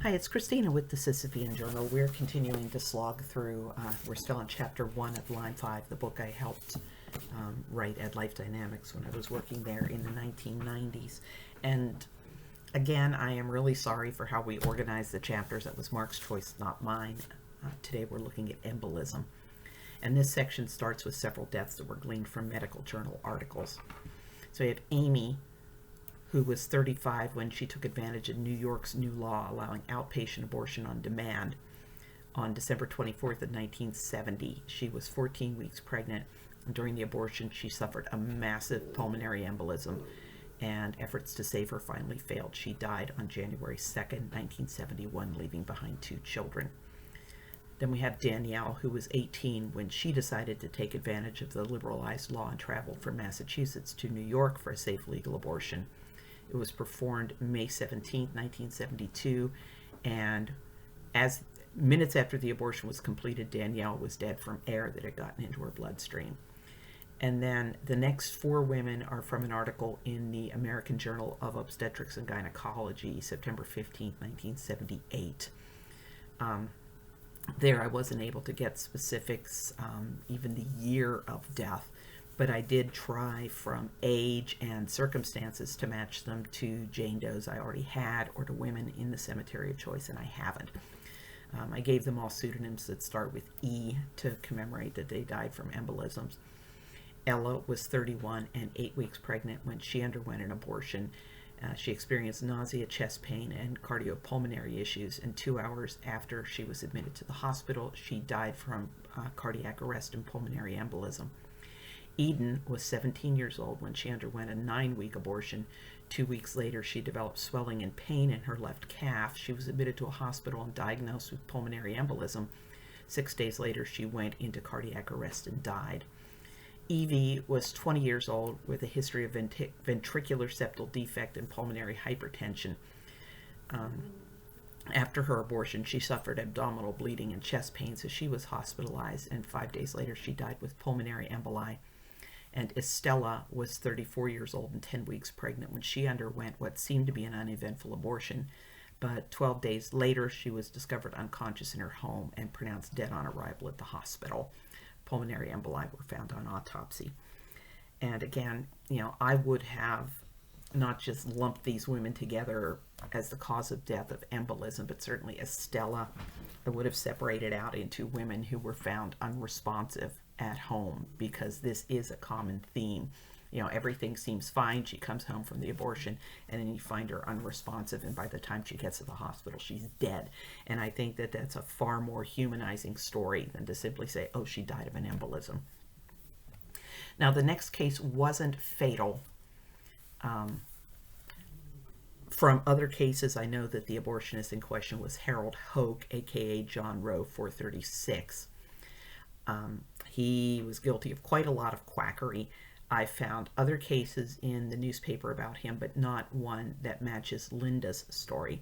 Hi, it's Christina with the Sisyphean Journal. We're continuing to slog through, we're still on chapter 1 of line 5, the book I helped write at Life Dynamics when I was working there in the 1990s. And again, I am really sorry for how we organized the chapters. That was Mark's choice, not mine. Today we're looking at embolism. And this section starts with several deaths that were gleaned from medical journal articles. So we have Amy, who was 35 when she took advantage of New York's new law allowing outpatient abortion on demand. On December 24th of 1970, she was 14 weeks pregnant. During the abortion, she suffered a massive pulmonary embolism, and efforts to save her finally failed. She died on January 2nd, 1971, leaving behind 2 children. Then we have Danielle, who was 18 when she decided to take advantage of the liberalized law and traveled from Massachusetts to New York for a safe legal abortion. It was performed May 17, 1972, and as minutes after the abortion was completed, Danielle was dead from air that had gotten into her bloodstream. And then the next 4 women are from an article in the American Journal of Obstetrics and Gynecology, September 15, 1978. There I wasn't able to get specifics, even the year of death, but I did try from age and circumstances to match them to Jane Does I already had or to women in the cemetery of choice, and I haven't. I gave them all pseudonyms that start with E to commemorate that they died from embolisms. Ella was 31 and 8 weeks pregnant when she underwent an abortion. She experienced nausea, chest pain, and cardiopulmonary issues, and 2 hours after she was admitted to the hospital, she died from cardiac arrest and pulmonary embolism. Eden was 17 years old when she underwent a 9-week abortion. 2 weeks later, she developed swelling and pain in her left calf. She was admitted to a hospital and diagnosed with pulmonary embolism. 6 days later, she went into cardiac arrest and died. Evie was 20 years old with a history of ventricular septal defect and pulmonary hypertension. After her abortion, she suffered abdominal bleeding and chest pain, so she was hospitalized, and 5 days later she died with pulmonary emboli. And Estella was 34 years old and 10 weeks pregnant when she underwent what seemed to be an uneventful abortion, but 12 days later she was discovered unconscious in her home and pronounced dead on arrival at the hospital. Pulmonary emboli were found on autopsy. And again, I would have not just lumped these women together as the cause of death of embolism, but certainly Estella, I would have separated out into women who were found unresponsive at home, because this is a common theme. Everything seems fine. She comes home from the abortion, and then you find her unresponsive, and by the time she gets to the hospital, she's dead. And I think that that's a far more humanizing story than to simply say, oh, she died of an embolism. Now, the next case wasn't fatal. From other cases, I know that the abortionist in question was Harold Hoke, aka John Roe 436. He was guilty of quite a lot of quackery. I found other cases in the newspaper about him, but not one that matches Linda's story.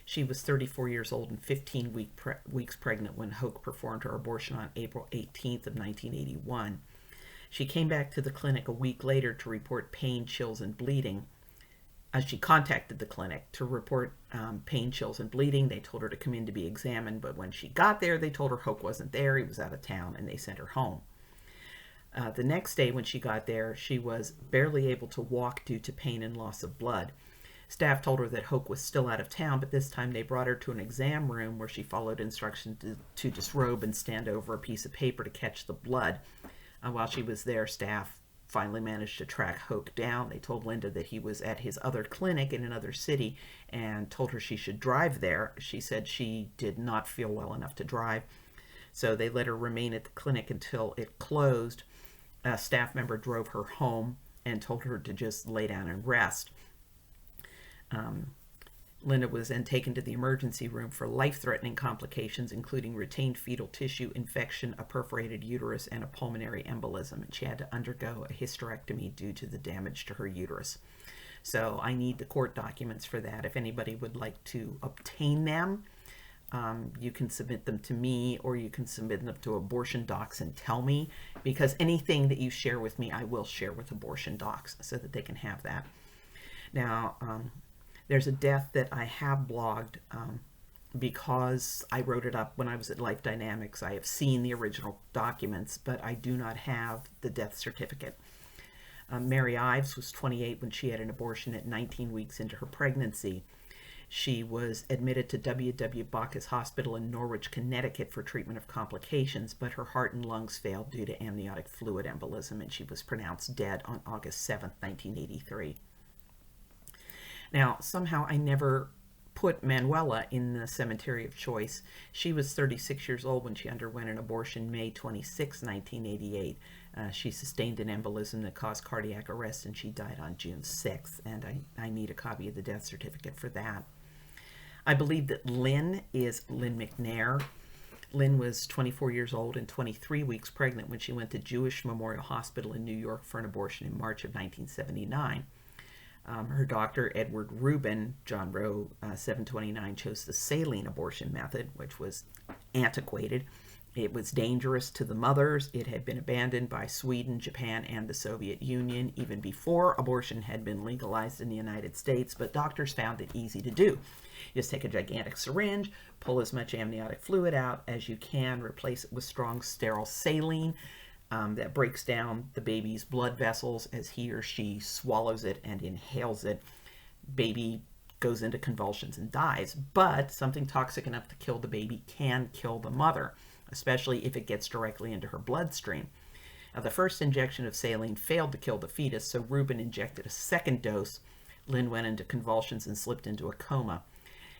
She was 34 years old and 15 weeks pregnant when Hoke performed her abortion on April 18th of 1981. She came back to the clinic a week later to report pain, chills, and bleeding. She contacted the clinic to report pain, chills, and bleeding. They told her to come in to be examined, but when she got there, they told her Hoke wasn't there. He was out of town, and they sent her home. The next day when she got there, she was barely able to walk due to pain and loss of blood. Staff told her that Hoke was still out of town, but this time they brought her to an exam room where she followed instructions to disrobe and stand over a piece of paper to catch the blood. While she was there, staff finally managed to track Hoke down. They told Linda that he was at his other clinic in another city and told her she should drive there. She said she did not feel well enough to drive, so they let her remain at the clinic until it closed. A staff member drove her home and told her to just lay down and rest. Linda was then taken to the emergency room for life-threatening complications, including retained fetal tissue infection, a perforated uterus, and a pulmonary embolism. And she had to undergo a hysterectomy due to the damage to her uterus. So I need the court documents for that. If anybody would like to obtain them, you can submit them to me, or you can submit them to Abortion Docs and tell me, because anything that you share with me, I will share with Abortion Docs so that they can have that. Now, there's a death that I have blogged because I wrote it up when I was at Life Dynamics. I have seen the original documents, but I do not have the death certificate. Mary Ives was 28 when she had an abortion at 19 weeks into her pregnancy. She was admitted to W.W. Bacchus Hospital in Norwich, Connecticut for treatment of complications, but her heart and lungs failed due to amniotic fluid embolism, and she was pronounced dead on August 7th, 1983. Now, somehow I never put Manuela in the cemetery of choice. She was 36 years old when she underwent an abortion May 26, 1988. She sustained an embolism that caused cardiac arrest, and she died on June 6th, and I need a copy of the death certificate for that. I believe that Lynn is Lynn McNair. Lynn was 24 years old and 23 weeks pregnant when she went to Jewish Memorial Hospital in New York for an abortion in March of 1979. Her doctor, Edward Rubin, John Roe 729, chose the saline abortion method, which was antiquated. It was dangerous to the mothers. It had been abandoned by Sweden, Japan, and the Soviet Union even before abortion had been legalized in the United States, but doctors found it easy to do. You just take a gigantic syringe, pull as much amniotic fluid out as you can, replace it with strong, sterile saline that breaks down the baby's blood vessels as he or she swallows it and inhales it. Baby goes into convulsions and dies, but something toxic enough to kill the baby can kill the mother, especially if it gets directly into her bloodstream. Now, the first injection of saline failed to kill the fetus, so Rubin injected a second dose. Lynn went into convulsions and slipped into a coma.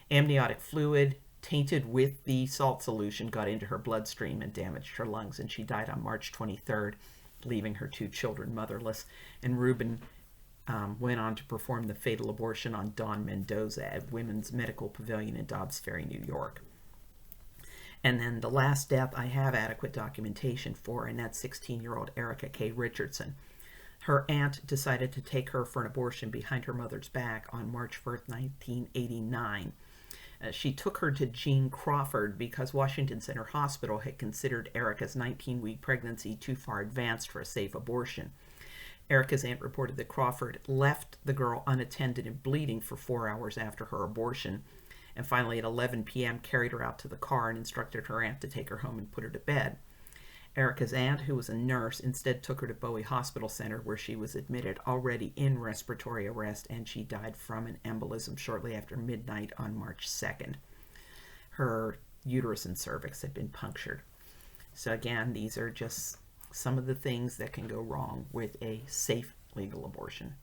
Amniotic fluid tainted with the salt solution got into her bloodstream and damaged her lungs, and she died on March 23rd, leaving her 2 children motherless. And Rubin went on to perform the fatal abortion on Dawn Mendoza at Women's Medical Pavilion in Dobbs Ferry, New York. And then the last death I have adequate documentation for, and that's 16-year-old Erica K. Richardson. Her aunt decided to take her for an abortion behind her mother's back on March 1st, 1989. She took her to Jean Crawford because Washington Center Hospital had considered Erica's 19-week pregnancy too far advanced for a safe abortion. Erica's aunt reported that Crawford left the girl unattended and bleeding for 4 hours after her abortion, and finally at 11 p.m. carried her out to the car and instructed her aunt to take her home and put her to bed. Erica's aunt, who was a nurse, instead took her to Bowie Hospital Center, where she was admitted already in respiratory arrest, and she died from an embolism shortly after midnight on March 2nd. Her uterus and cervix had been punctured. So again, these are just some of the things that can go wrong with a safe legal abortion.